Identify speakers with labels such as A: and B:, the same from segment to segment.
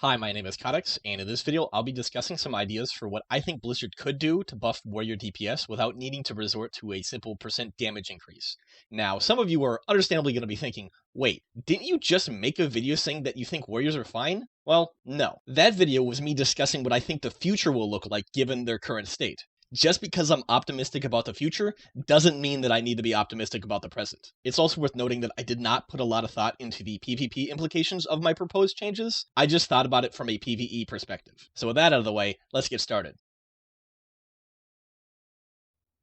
A: Hi, my name is Codex, and in this video, I'll be discussing some ideas for what I think Blizzard could do to buff Warrior DPS without needing to resort to a simple % damage increase. Now, some of you are understandably going to be thinking, wait, didn't you just make a video saying that you think Warriors are fine? Well, no. That video was me discussing what I think the future will look like given their current state. Just because I'm optimistic about the future doesn't mean that I need to be optimistic about the present. It's also worth noting that I did not put a lot of thought into the PvP implications of my proposed changes. I just thought about it from a PvE perspective. So with that out of the way, let's get started.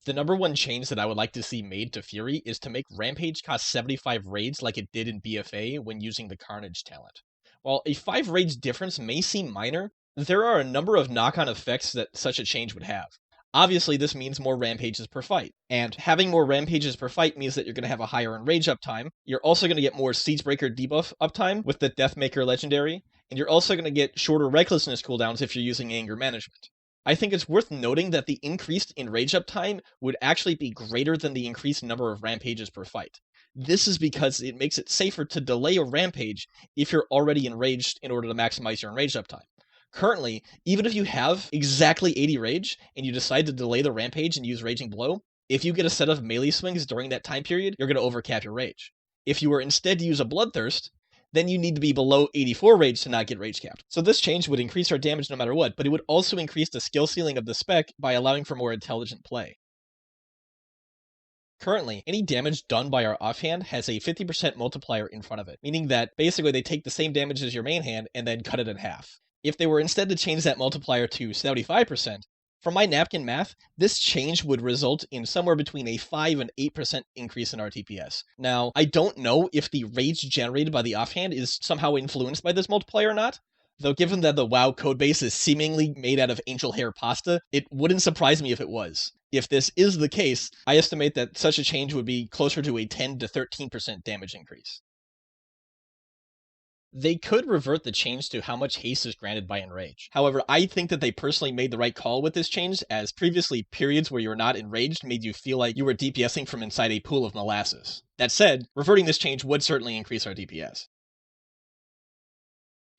A: The number one change that I would like to see made to Fury is to make Rampage cost 75 raids like it did in BFA when using the Carnage talent. While a 5 raids difference may seem minor, there are a number of knock-on effects that such a change would have. Obviously, this means more rampages per fight, and having more rampages per fight means that you're going to have a higher enrage uptime. You're also going to get more Siegebreaker debuff uptime with the Deathmaker legendary, and you're also going to get shorter recklessness cooldowns if you're using anger management. I think it's worth noting that the increased enrage uptime would actually be greater than the increased number of rampages per fight. This is because it makes it safer to delay a rampage if you're already enraged in order to maximize your enrage uptime. Currently, even if you have exactly 80 rage, and you decide to delay the rampage and use Raging Blow, if you get a set of melee swings during that time period, you're going to overcap your rage. If you were instead to use a Bloodthirst, then you need to be below 84 rage to not get rage capped. So this change would increase our damage no matter what, but it would also increase the skill ceiling of the spec by allowing for more intelligent play. Currently, any damage done by our offhand has a 50% multiplier in front of it, meaning that basically they take the same damage as your main hand and then cut it in half. If they were instead to change that multiplier to 75%, from my napkin math, this change would result in somewhere between a 5 and 8% increase in our TPS. Now, I don't know if the rage generated by the offhand is somehow influenced by this multiplier or not, though given that the WoW codebase is seemingly made out of angel hair pasta, it wouldn't surprise me if it was. If this is the case, I estimate that such a change would be closer to a 10 to 13% damage increase. They could revert the change to how much haste is granted by enrage. However, I think that they personally made the right call with this change, as previously periods where you were not enraged made you feel like you were DPSing from inside a pool of molasses. That said, reverting this change would certainly increase our DPS.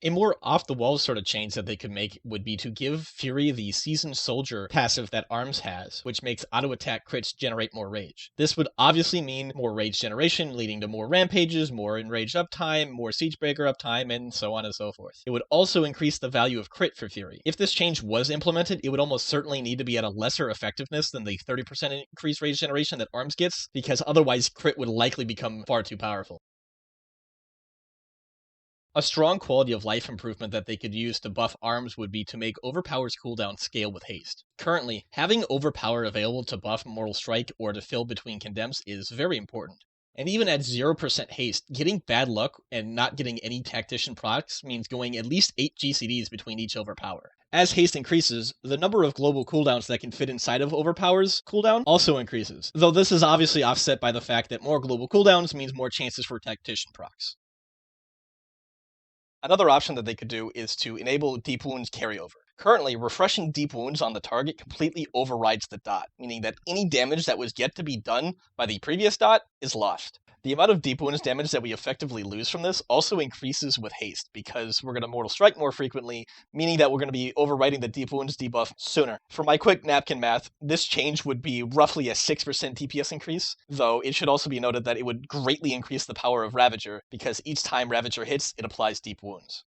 A: A more off-the-wall sort of change that they could make would be to give Fury the Seasoned Soldier passive that ARMS has, which makes auto-attack crits generate more rage. This would obviously mean more rage generation, leading to more rampages, more enraged uptime, more Siegebreaker uptime, and so on and so forth. It would also increase the value of crit for Fury. If this change was implemented, it would almost certainly need to be at a lesser effectiveness than the 30% increased rage generation that ARMS gets, because otherwise crit would likely become far too powerful. A strong quality of life improvement that they could use to buff ARMS would be to make Overpower's cooldown scale with haste. Currently, having Overpower available to buff Mortal Strike or to fill between condemns is very important. And even at 0% haste, getting bad luck and not getting any Tactician procs means going at least 8 GCDs between each Overpower. As haste increases, the number of global cooldowns that can fit inside of Overpower's cooldown also increases, though this is obviously offset by the fact that more global cooldowns means more chances for Tactician procs. Another option that they could do is to enable Deep Wounds carryover. Currently, refreshing Deep Wounds on the target completely overrides the dot, meaning that any damage that was yet to be done by the previous dot is lost. The amount of Deep Wounds damage that we effectively lose from this also increases with haste, because we're going to Mortal Strike more frequently, meaning that we're going to be overriding the Deep Wounds debuff sooner. For my quick napkin math, this change would be roughly a 6% DPS increase, though it should also be noted that it would greatly increase the power of Ravager, because each time Ravager hits, it applies Deep Wounds.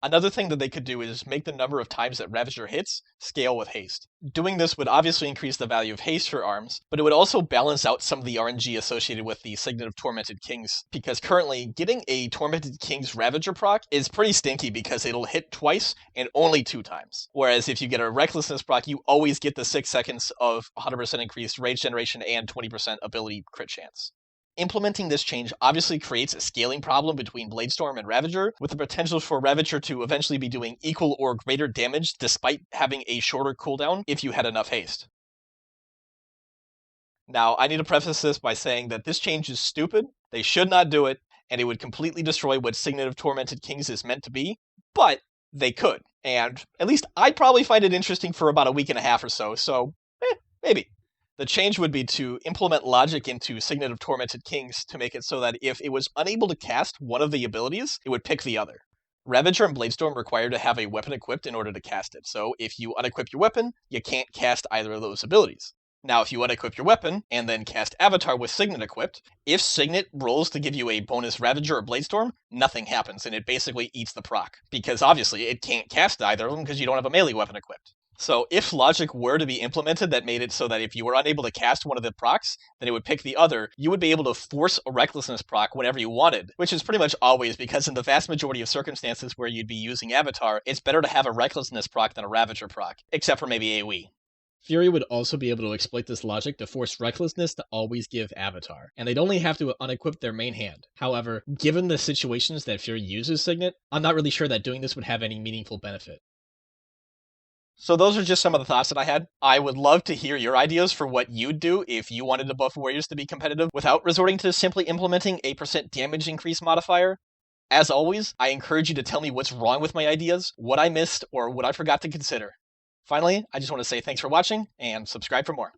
A: Another thing that they could do is make the number of times that Ravager hits scale with haste. Doing this would obviously increase the value of haste for ARMS, but it would also balance out some of the RNG associated with the Signet of Tormented Kings, because currently, getting a Tormented King's Ravager proc is pretty stinky because it'll hit twice and only 2 times. Whereas if you get a Recklessness proc, you always get the 6 seconds of 100% increased rage generation and 20% ability crit chance. Implementing this change obviously creates a scaling problem between Bladestorm and Ravager, with the potential for Ravager to eventually be doing equal or greater damage despite having a shorter cooldown if you had enough haste. Now, I need to preface this by saying that this change is stupid, they should not do it, and it would completely destroy what Signet of Tormented Kings is meant to be, but they could. And at least I'd probably find it interesting for about a week and a half or so maybe. The change would be to implement logic into Signet of Tormented Kings to make it so that if it was unable to cast one of the abilities, it would pick the other. Ravager and Bladestorm require to have a weapon equipped in order to cast it, so if you unequip your weapon, you can't cast either of those abilities. Now, if you unequip your weapon, and then cast Avatar with Signet equipped, if Signet rolls to give you a bonus Ravager or Bladestorm, nothing happens, and it basically eats the proc, because obviously it can't cast either of them because you don't have a melee weapon equipped. So if logic were to be implemented that made it so that if you were unable to cast one of the procs, then it would pick the other, you would be able to force a Recklessness proc whenever you wanted, which is pretty much always, because in the vast majority of circumstances where you'd be using Avatar, it's better to have a Recklessness proc than a Ravager proc, except for maybe AoE. Fury would also be able to exploit this logic to force Recklessness to always give Avatar, and they'd only have to unequip their main hand. However, given the situations that Fury uses Signet, I'm not really sure that doing this would have any meaningful benefit. So those are just some of the thoughts that I had. I would love to hear your ideas for what you'd do if you wanted to buff warriors to be competitive without resorting to simply implementing a % damage increase modifier. As always, I encourage you to tell me what's wrong with my ideas, what I missed, or what I forgot to consider. Finally, I just want to say thanks for watching, and subscribe for more.